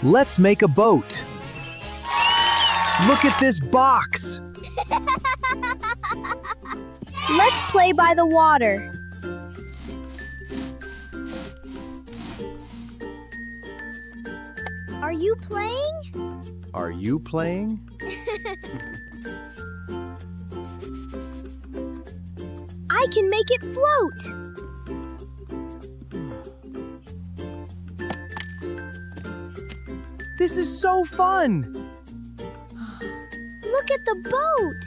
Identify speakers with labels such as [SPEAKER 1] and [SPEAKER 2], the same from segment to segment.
[SPEAKER 1] Let's make a boat. Look at this box.
[SPEAKER 2] Let's play by the water. Are you playing?
[SPEAKER 1] Are you playing?
[SPEAKER 2] I can make it float.
[SPEAKER 1] This is so fun.
[SPEAKER 2] Look at the boat.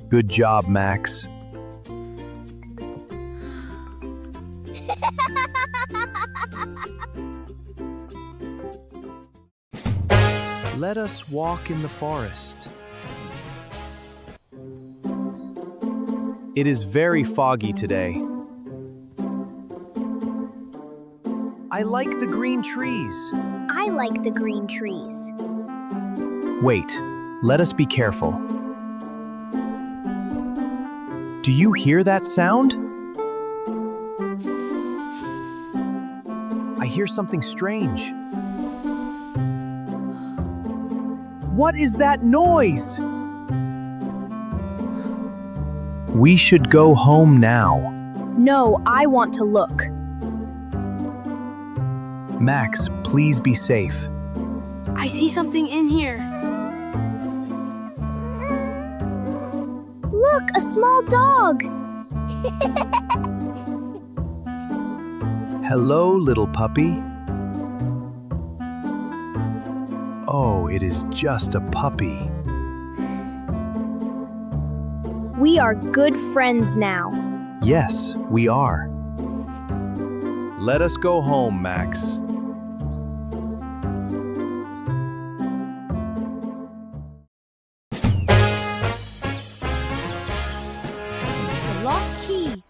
[SPEAKER 1] Good job, Max. Let us walk in the forest. It is very foggy today. I like the green trees.
[SPEAKER 2] I like the green trees.
[SPEAKER 1] Wait, let us be careful. Do you hear that sound? I hear something strange. What is that noise? We should go home now.
[SPEAKER 2] No, I want to look.
[SPEAKER 1] Max, please be safe.
[SPEAKER 3] I see something in here.
[SPEAKER 2] Look, a small dog.
[SPEAKER 1] Hello, little puppy. Oh, it is just a puppy.
[SPEAKER 2] We are good friends now.
[SPEAKER 1] Yes, we are. Let us go home, Max.
[SPEAKER 2] The lost key.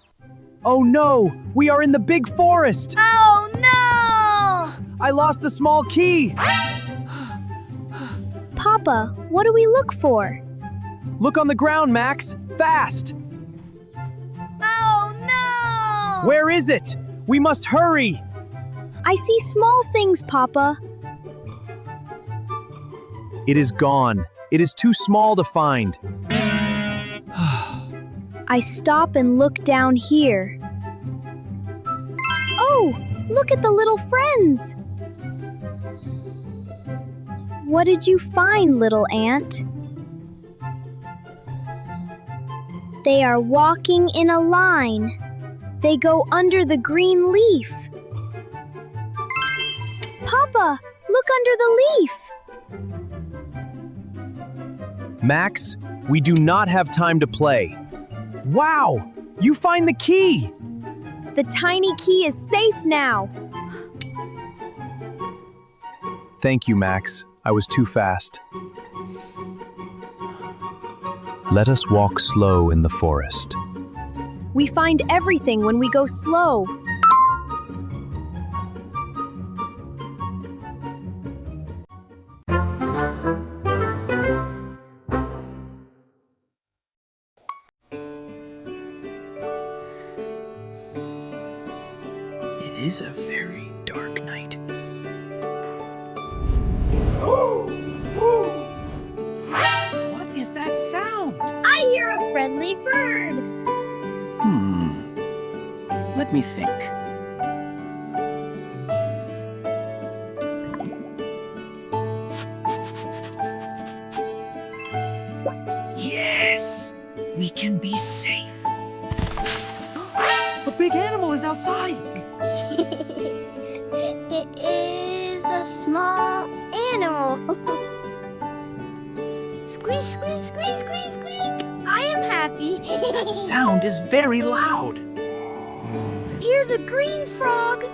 [SPEAKER 1] Oh no, we are in the big forest.
[SPEAKER 3] Oh no!
[SPEAKER 1] I lost the small key.
[SPEAKER 2] Papa, what do we look for?
[SPEAKER 1] Look on the ground, Max. Fast.
[SPEAKER 3] Oh no!
[SPEAKER 1] Where is it? We must hurry.
[SPEAKER 2] I see small things, Papa.
[SPEAKER 1] It is gone. It is too small to find.
[SPEAKER 2] I stop and look down here. Oh, look at the little friends. What did you find, little ant? They are walking in a line. They go under the green leaf. Papa, look under the leaf.
[SPEAKER 1] Max, we do not have time to play. Wow, you find the key.
[SPEAKER 2] The tiny key is safe now.
[SPEAKER 1] Thank you, Max. I was too fast. Let us walk slow in the forest.
[SPEAKER 2] We find everything when we go slow.
[SPEAKER 4] It is a very dark night. What is that sound?
[SPEAKER 2] I hear a friendly bird.
[SPEAKER 4] Let me think. Yes! We can be safe. A big animal is outside.
[SPEAKER 2] It is a small animal. Squeak, squeak, squeak, squeak, squeak. I am happy.
[SPEAKER 4] That sound is very loud.
[SPEAKER 2] Hear the green frog.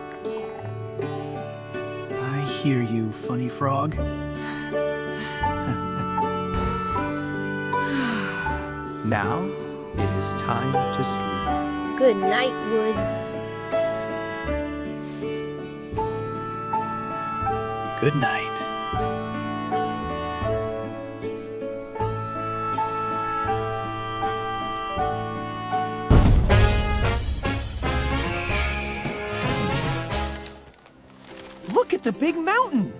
[SPEAKER 4] I hear you, funny frog. Now it is time to sleep.
[SPEAKER 5] Good night, Woods.
[SPEAKER 4] Good night.
[SPEAKER 1] Look at the big mountain!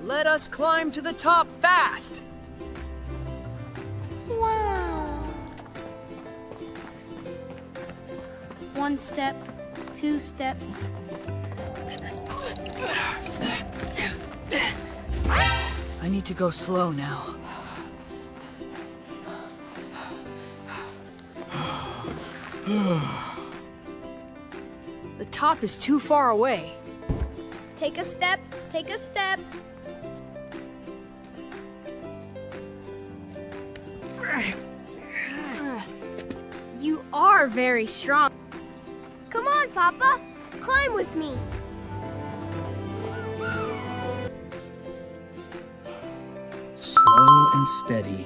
[SPEAKER 1] Let us climb to the top fast!
[SPEAKER 2] Wow.
[SPEAKER 3] One step, two steps.
[SPEAKER 6] I need to go slow now.
[SPEAKER 3] The top is too far away.
[SPEAKER 2] Take a step, take a step.
[SPEAKER 3] You are very strong.
[SPEAKER 2] Come on, Papa. Climb with me.
[SPEAKER 4] Slow and steady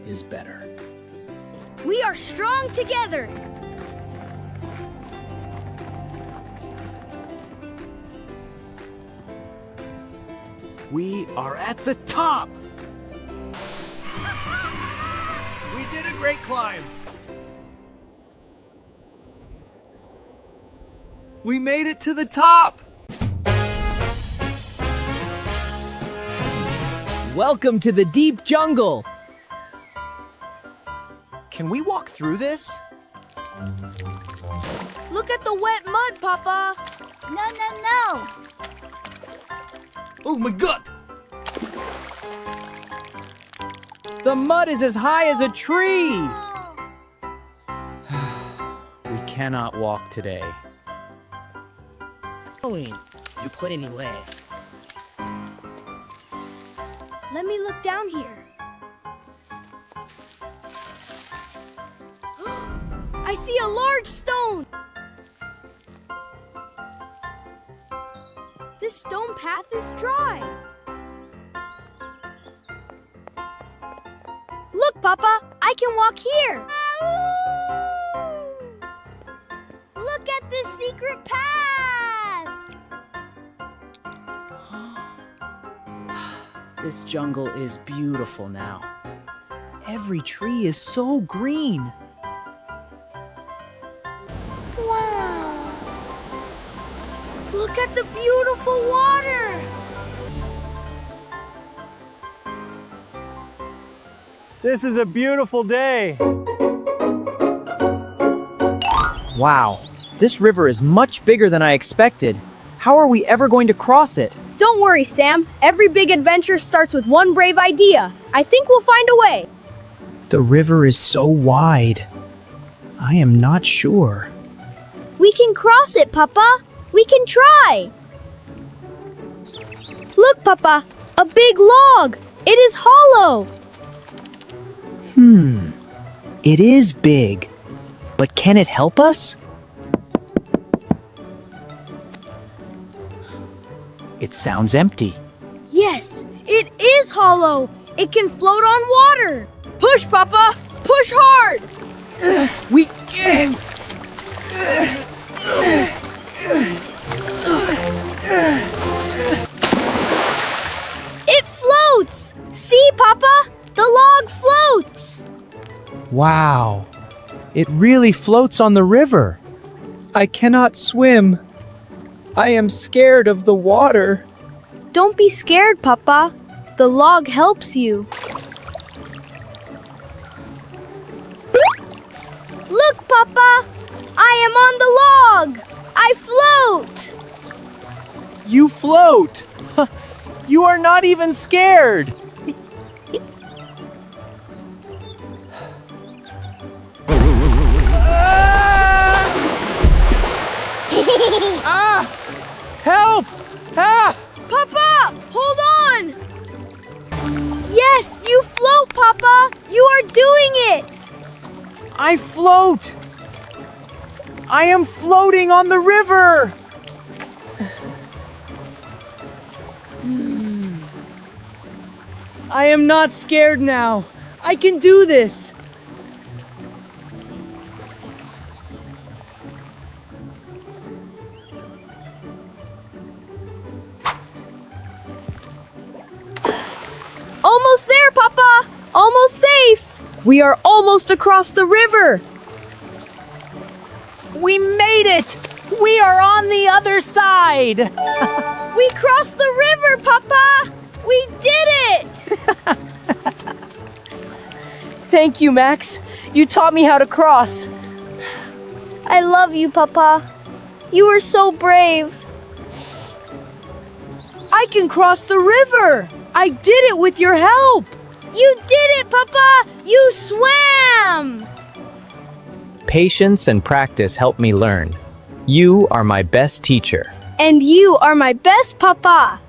[SPEAKER 4] is better.
[SPEAKER 2] We are strong together.
[SPEAKER 1] We are at the top! We did a great climb! We made it to the top! Welcome to the deep jungle! Can we walk through this?
[SPEAKER 3] Look at the wet mud, Papa.
[SPEAKER 2] No.
[SPEAKER 1] Oh my god! The mud is as high as a tree! We cannot walk today.
[SPEAKER 6] You put anyway.
[SPEAKER 3] Let me look down here. I see a large stone. This stone path is dry. Look, Papa, I can walk here.
[SPEAKER 2] Look at this secret path.
[SPEAKER 6] This jungle is beautiful now.
[SPEAKER 1] Every tree is so green.
[SPEAKER 2] Wow.
[SPEAKER 3] Look at the beautiful water.
[SPEAKER 1] This is a beautiful day. Wow, this river is much bigger than I expected. How are we ever going to cross it?
[SPEAKER 3] Don't worry, Sam. Every big adventure starts with one brave idea. I think we'll find a way.
[SPEAKER 1] The river is so wide. I am not sure.
[SPEAKER 2] We can cross it, Papa. We can try. Look, Papa. A big log. It is hollow.
[SPEAKER 1] It is big. But can it help us? It sounds empty.
[SPEAKER 3] Yes, it is hollow. It can float on water. Push, Papa. Push hard.
[SPEAKER 1] We can.
[SPEAKER 2] It floats. See, Papa? The log floats.
[SPEAKER 1] Wow. It really floats on the river. I cannot swim. I am scared of the water.
[SPEAKER 3] Don't be scared, Papa. The log helps you.
[SPEAKER 2] Look, Papa. I am on the log. I float.
[SPEAKER 1] You float. You are not even scared. Ah! Help! Ah!
[SPEAKER 3] Papa, hold on. Yes, you float, Papa. You are doing it.
[SPEAKER 1] I float! I am floating on the river! I am not scared now. I can do this.
[SPEAKER 3] We are almost across the river.
[SPEAKER 1] We made it! We are on the other side!
[SPEAKER 3] We crossed the river, Papa! We did it! Thank you, Max. You taught me how to cross.
[SPEAKER 2] I love you, Papa. You were so brave.
[SPEAKER 3] I can cross the river. I did it with your help. You did it, Papa! You swam!
[SPEAKER 1] Patience and practice help me learn. You are my best teacher.
[SPEAKER 3] And you are my best Papa.